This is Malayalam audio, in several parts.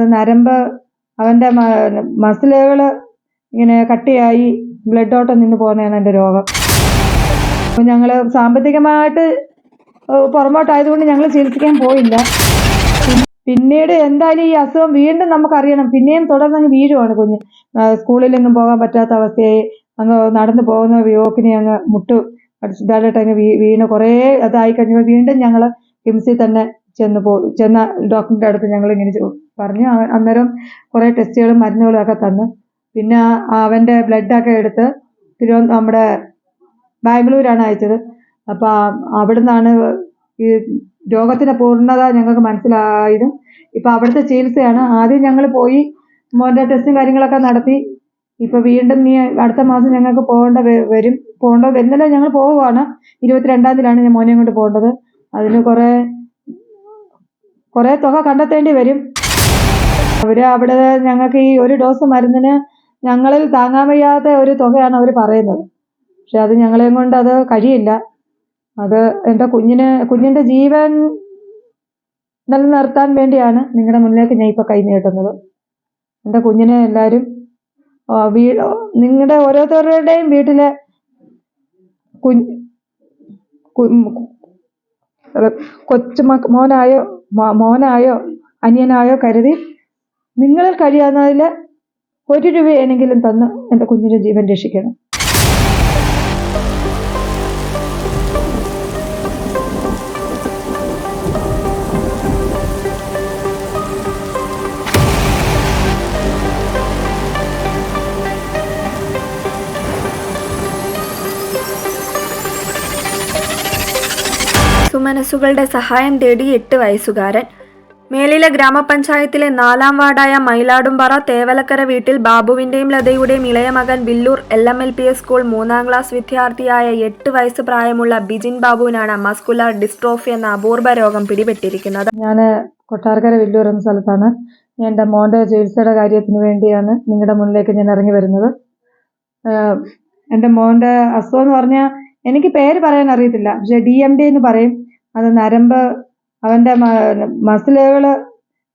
അത് നരമ്പ് അവൻ്റെ മസിലുകൾ ഇങ്ങനെ കട്ടിയായി ബ്ലഡ് ഓട്ടം നിന്ന് പോകുന്നതാണ് എൻ്റെ രോഗം. അപ്പോൾ ഞങ്ങൾ സാമ്പത്തികമായിട്ട് പുറമോട്ടായതുകൊണ്ട് ഞങ്ങൾ ചികിത്സിക്കാൻ പോയില്ല. പിന്നീട് എന്തായാലും ഈ അസുഖം വീണ്ടും നമുക്കറിയണം, പിന്നെയും തുടർന്നങ്ങ് വീഴുവാണ് കുഞ്ഞ്. സ്കൂളിലെങ്ങും പോകാൻ പറ്റാത്ത അവസ്ഥയായി, അങ്ങ് നടന്നു പോകുന്ന യോക്കിനെ അങ്ങ് മുട്ട് അടിച്ചിട്ട് അങ്ങ് വീണ് കുറേ അതായി കഴിഞ്ഞപ്പോൾ വീണ്ടും ഞങ്ങൾ കിംസിൽ തന്നെ ചെന്ന ഡോക്ടറിൻ്റെ അടുത്ത് ഞങ്ങളിങ്ങനെ പറഞ്ഞു. അന്നേരം കുറേ ടെസ്റ്റുകളും മരുന്നുകളും ഒക്കെ തന്നു. പിന്നെ അവൻ്റെ ബ്ലഡൊക്കെ എടുത്ത് നമ്മുടെ ബാംഗ്ലൂരാണ് അയച്ചത്. അപ്പോൾ അവിടെ നിന്നാണ് ഈ രോഗത്തിൻ്റെ പൂർണ്ണത ഞങ്ങൾക്ക് മനസ്സിലായതും. ഇപ്പോൾ അവിടുത്തെ ചികിത്സയാണ്. ആദ്യം ഞങ്ങൾ പോയി മോൻ്റെ ടെസ്റ്റും കാര്യങ്ങളൊക്കെ നടത്തി. ഇപ്പോൾ വീണ്ടും അടുത്ത മാസം ഞങ്ങൾക്ക് വരുന്നില്ല, ഞങ്ങൾ പോവുകയാണ്. 22-ാം തീയതിയാണ് ഞാൻ മോനെയും കൊണ്ട് പോകേണ്ടത്. അതിന് കുറേ തുക കണ്ടെത്തേണ്ടി വരും. അവിടെ ഞങ്ങൾക്ക് ഈ ഒരു ഡോസ് മരുന്നിന് ഞങ്ങളിൽ താങ്ങാൻ വയ്യാത്ത ഒരു തുകയാണ് അവർ പറയുന്നത്. പക്ഷെ അത് ഞങ്ങളെയും കൊണ്ട് അത് കഴിയില്ല. അത് എൻ്റെ കുഞ്ഞിൻ്റെ ജീവൻ നിലനിർത്താൻ വേണ്ടിയാണ് നിങ്ങളുടെ മുന്നിലേക്ക് ഞാൻ ഇപ്പോൾ കൈ നീട്ടുന്നത്. എൻ്റെ കുഞ്ഞിനെ എല്ലാവരും നിങ്ങളുടെ ഓരോരുത്തരുടെയും വീട്ടിലെ മോനായോ അനിയനായോ കരുതി നിങ്ങളിൽ കഴിയാവുന്നതിൽ 1 രൂപയാണെങ്കിലും തന്ന് എൻ്റെ കുഞ്ഞിൻ്റെ ജീവൻ രക്ഷിക്കണം. സുമനസ്സുകളുടെ സഹായം തേടി 8 വയസ്സുകാരൻ. മേലില ഗ്രാമപഞ്ചായത്തിലെ 4-ാം വാർഡായ മയിലാടുംപാറ തേവലക്കര വീട്ടിൽ ബാബുവിൻ്റെയും ലതയുടെയും ഇളയ മകൻ വില്ലൂർ LMLPS സ്കൂൾ 3-ാം ക്ലാസ് വിദ്യാർത്ഥിയായ 8 വയസ്സ് പ്രായമുള്ള ബിജിൻ ബാബുവിനാണ് മസ്കുലർ ഡിസ്ട്രോഫി എന്ന അപൂർവ രോഗം പിടിപെട്ടിരിക്കുന്നത്. ഞാൻ കൊട്ടാരക്കര വില്ലൂർ എന്ന സ്ഥലത്താണ്. എൻ്റെ മോൻ്റെ ചികിത്സയുടെ കാര്യത്തിന് വേണ്ടിയാണ് നിങ്ങളുടെ മുന്നിലേക്ക് ഞാൻ ഇറങ്ങി വരുന്നത്. എൻ്റെ മോൻ്റെ അസുഖം എന്ന് പറഞ്ഞാൽ എനിക്ക് പേര് പറയാൻ അറിയത്തില്ല, പക്ഷെ DMD എന്ന് പറയും. അത് നരമ്പ് അവൻ്റെ മസിലുകൾ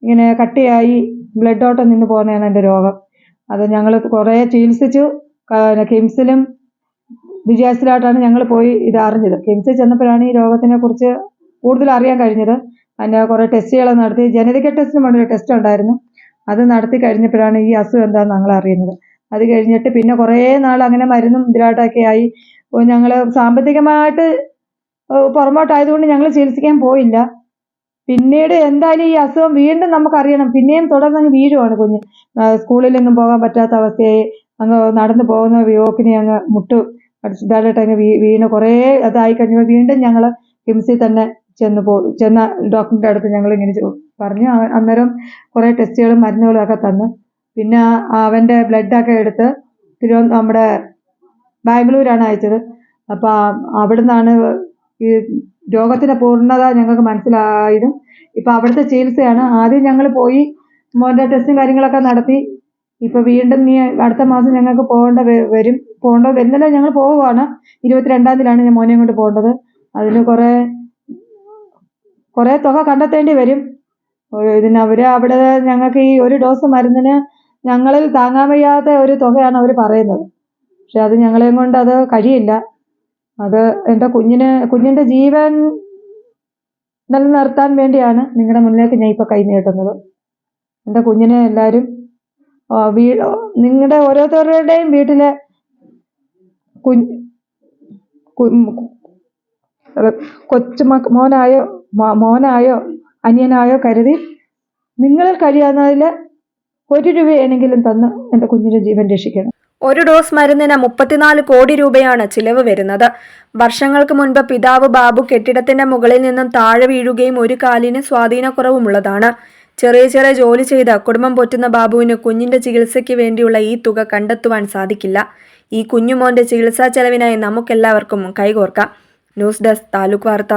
ഇങ്ങനെ കട്ടിയായി ബ്ലഡ് ഓട്ടം നിന്ന് പോകുന്നതാണ് എൻ്റെ രോഗം. അത് ഞങ്ങൾ കുറേ ചികിത്സിച്ചു. കിംസിലും വിജയസിലായിട്ടാണ് ഞങ്ങൾ പോയി ഇത് അറിഞ്ഞത്. കിംസിൽ ചെന്നപ്പോഴാണ് ഈ രോഗത്തിനെ കുറിച്ച് കൂടുതൽ അറിയാൻ കഴിഞ്ഞത്. അതിൻ്റെ കുറേ ടെസ്റ്റുകൾ നടത്തി. ജനറ്റിക് ടെസ്റ്റിന് വേണ്ടി ടെസ്റ്റ് ഉണ്ടായിരുന്നു. അത് നടത്തി കഴിഞ്ഞപ്പോഴാണ് ഈ അസുഖം എന്താണെന്ന് ഞങ്ങൾ അറിയുന്നത്. അത് കഴിഞ്ഞിട്ട് പിന്നെ കുറേ നാൾ അങ്ങനെ മരുന്നും ഇതിലായിട്ടൊക്കെ ആയി. ഞങ്ങൾ സാമ്പത്തികമായിട്ട് പുറമോട്ടായതുകൊണ്ട് ഞങ്ങൾ ചികിത്സിക്കാൻ പോയില്ല. പിന്നീട് എന്തായാലും ഈ അസുഖം വീണ്ടും നമുക്കറിയണം, പിന്നെയും തുടർന്നങ്ങ് വീഴുവാണ് കുഞ്ഞ്. സ്കൂളിലെങ്ങും പോകാൻ പറ്റാത്ത അവസ്ഥയായി, അങ്ങ് നടന്നു പോകുന്ന യോക്കിനെ അങ്ങ് മുട്ട് അടിച്ചിട്ട് അങ്ങ് വീണ് കുറേ അതായി കഴിഞ്ഞപ്പോൾ വീണ്ടും ഞങ്ങൾ കിംസിൽ തന്നെ ചെന്ന ഡോക്ടറിൻ്റെ അടുത്ത് ഞങ്ങളിങ്ങനെ പറഞ്ഞു. അന്നേരം കുറേ ടെസ്റ്റുകളും മരുന്നുകളും ഒക്കെ തന്നു. പിന്നെ അവൻ്റെ ബ്ലഡൊക്കെ എടുത്ത് നമ്മുടെ ബാംഗ്ലൂരാണ് അയച്ചത്. അപ്പോൾ അവിടെ നിന്നാണ് ഈ രോഗത്തിൻ്റെ പൂർണ്ണത ഞങ്ങൾക്ക് മനസ്സിലായതും. ഇപ്പോൾ അവിടുത്തെ ചികിത്സയാണ്. ആദ്യം ഞങ്ങൾ പോയി മോൻ്റെ ടെസ്റ്റും കാര്യങ്ങളൊക്കെ നടത്തി. ഇപ്പോൾ വീണ്ടും അടുത്ത മാസം ഞങ്ങൾക്ക് വരുന്നില്ല, ഞങ്ങൾ പോവുകയാണ്. 22-ാം തീയതിയാണ് ഞാൻ മോനെയും കൊണ്ട് പോകേണ്ടത്. അതിന് കുറേ തുക കണ്ടെത്തേണ്ടി വരും. അവിടെ ഞങ്ങൾക്ക് ഈ ഒരു ഡോസ് മരുന്നിന് ഞങ്ങളിൽ താങ്ങാൻ വയ്യാത്ത ഒരു തുകയാണ് അവർ പറയുന്നത്. പക്ഷെ അത് ഞങ്ങളെയും കൊണ്ട് അത് കഴിയില്ല. അത് എൻ്റെ കുഞ്ഞിൻ്റെ ജീവൻ നിലനിർത്താൻ വേണ്ടിയാണ് നിങ്ങളുടെ മുന്നിലേക്ക് ഞാൻ ഇപ്പോൾ കൈ നീട്ടുന്നത്. എൻ്റെ കുഞ്ഞിനെ എല്ലാവരും നിങ്ങളുടെ ഓരോരുത്തരുടെയും വീട്ടിലെ മോനായോ അനിയനായോ കരുതി നിങ്ങളിൽ കഴിയാവുന്നതിൽ 1 രൂപയാണെങ്കിലും തന്ന് എൻ്റെ കുഞ്ഞിൻ്റെ ജീവൻ രക്ഷിക്കണം. ഒരു ഡോസ് മരുന്നിന് 34 കോടി രൂപയാണ് ചിലവ് വരുന്നത്. വർഷങ്ങൾക്ക് മുൻപ് പിതാവ് ബാബു കെട്ടിടത്തിന്റെ മുകളിൽ നിന്നും താഴെ വീഴുകയും ഒരു കാലിന് സ്വാധീനക്കുറവുമുള്ളതാണ്. ചെറിയ ജോലി ചെയ്ത് കുടുംബം പോറ്റുന്ന ബാബുവിന് കുഞ്ഞിന്റെ ചികിത്സയ്ക്ക് വേണ്ടിയുള്ള ഈ തുക കണ്ടെത്തുവാൻ സാധിക്കില്ല. ഈ കുഞ്ഞുമോന്റെ ചികിത്സാ ചെലവിനായി നമുക്കെല്ലാവർക്കും കൈകോർക്കാം. ന്യൂസ് ഡെസ്ക് താലൂക്ക് വാർത്ത.